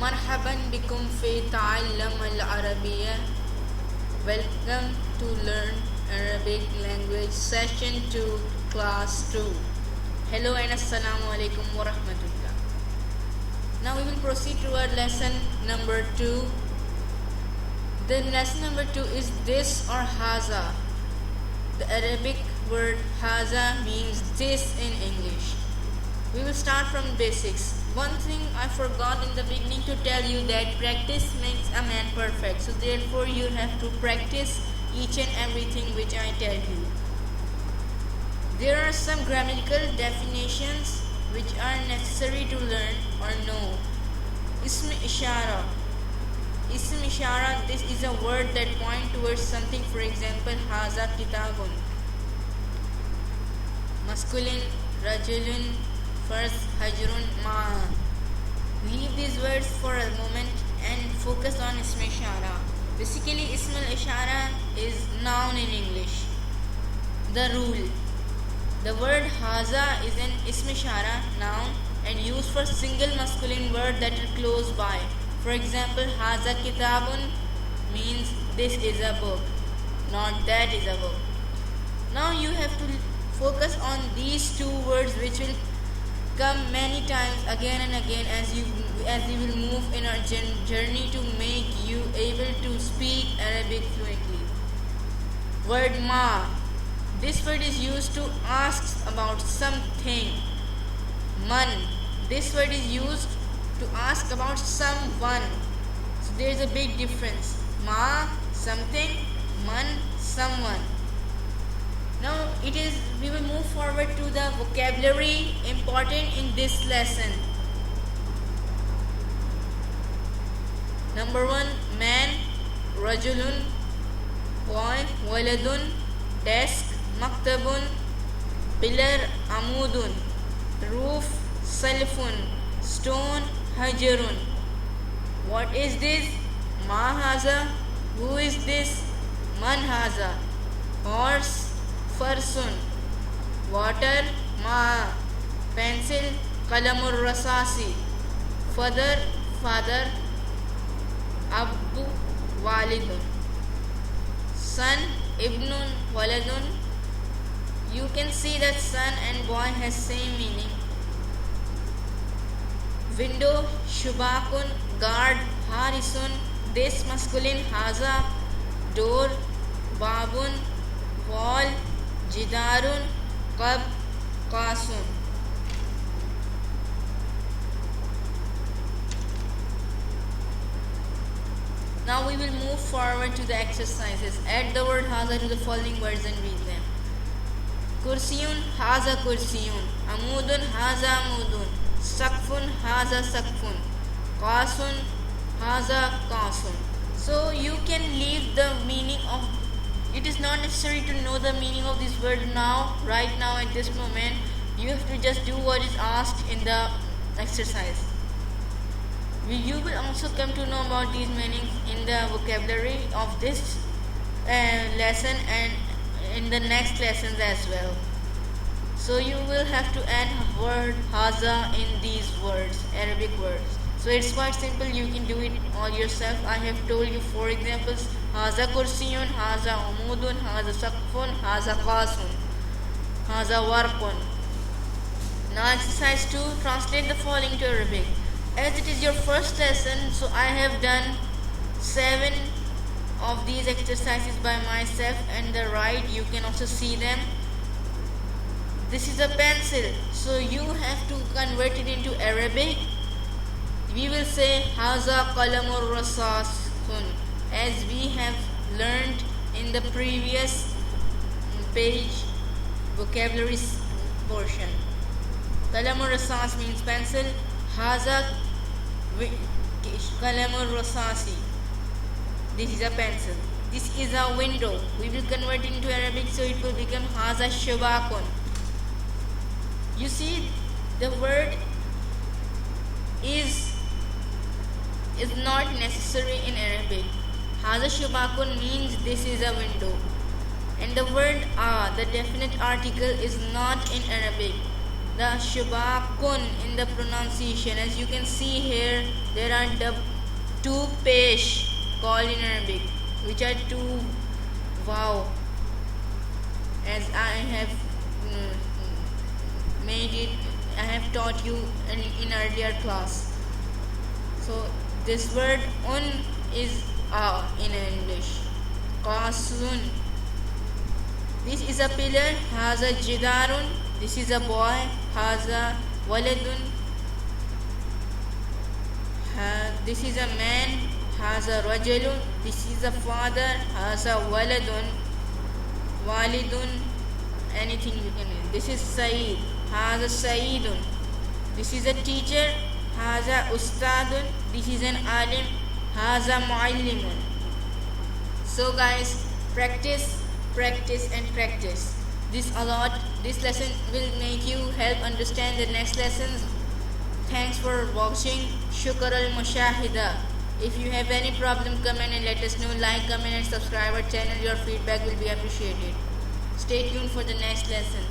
مرحبا بكم في تعلم العربية. Welcome to learn Arabic language session 2 class 2. Hello and assalamu alaikum wa rahmatullah. Now we will proceed to our lesson number 2. The lesson number 2 is this or haza. The Arabic word haza means this in English. We will start from basics. One thing I forgot in the beginning to tell you that practice makes a man perfect. So therefore you have to practice each and everything which I tell you. There are some grammatical definitions which are necessary to learn or know. Ism ishara. Ism ishara, this is a word that points towards something. For example, haza kitabun. Masculine, rajulun, first hajrun ma. Leave these words for a moment and focus on ism ishara. Basically, ism ishara is noun in English. The rule. The word haza is an ism ishara noun and used for single masculine word that are close by. For example, haza kitabun means this is a book, not that is a book. Now you have to focus on these two words which will come many times again and again as you will move in our journey to make you able to speak Arabic fluently. Word ma. This word is used to ask about something. Man. This word is used to ask about someone. So there is a big difference. Ma, something. Man, someone. Now we will move forward to the vocabulary important in this lesson. Number 1, man, rajulun, boy, waladun, desk, maktabun, pillar, amudun, roof, salfun, stone, hajarun. What is this? Ma haza. Who is this? Man haza. Horse, farsun. Water, ma. Pencil, qalamur rasasi. Father, abbu, walidun. Son, ibnun, waladun. You can see that son and boy has same meaning. Window, shubakun, guard, harisun. This masculine, haza. Door, babun, wall, jidarun, qab, qasun. Now we will move forward to the exercises. Add the word haza to the following words and read them. Kursiyun, haza kursiyun. Amudun, haza amudun. Sakfun, haza sakfun. Qasun, haza qasun. So you can leave the meaning of. It is not necessary to know the meaning of this word now, right now at this moment. You have to just do what is asked in the exercise. You will also come to know about these meanings in the vocabulary of this lesson and in the next lessons as well. So you will have to add word haza in these words, Arabic words. So it's quite simple, you can do it all yourself. I have told you 4 examples. Haza kursiyun, haza umudun, haza sakfun, haza qasun, haza warqun. Now exercise 2, translate the following to Arabic. As it is your first lesson, so I have done 7 of these exercises by myself, and the right you can also see them. This is a pencil, so you have to convert it into Arabic. We will say haza qalamur rasasun, as we have learned in the previous page vocabulary portion. Qalamur rasas means pencil. Haza qalamur rasasi. This is a pencil. This is a window. We will convert it into Arabic, so it will become haza shubakun. You see, the word is not necessary in Arabic. Haza shubakun means this is a window. And the word the definite article, is not in Arabic. the shabakun in the pronunciation. As you can see here, there are two pesh called in Arabic, which are two wow. As I have made it, I have taught you in earlier class. So this word un is in English. Qasun. This is a pillar. Haza jidarun. This is a boy. Haza waladun. This is a man. Haza rajulun. This is a father. Haza waladun. Walidun. Anything you can use. This is Saeed. Haza Saeedun. This is a teacher. Haza ustadun. This is an alim. Haza muallimun. So guys, practice and practice this a lot. This lesson will make you help understand the next lessons. Thanks for watching. Shukr al mushahida. If you have any problem, comment and let us know. Like, comment and subscribe our channel. Your feedback will be appreciated. Stay tuned for the next lesson.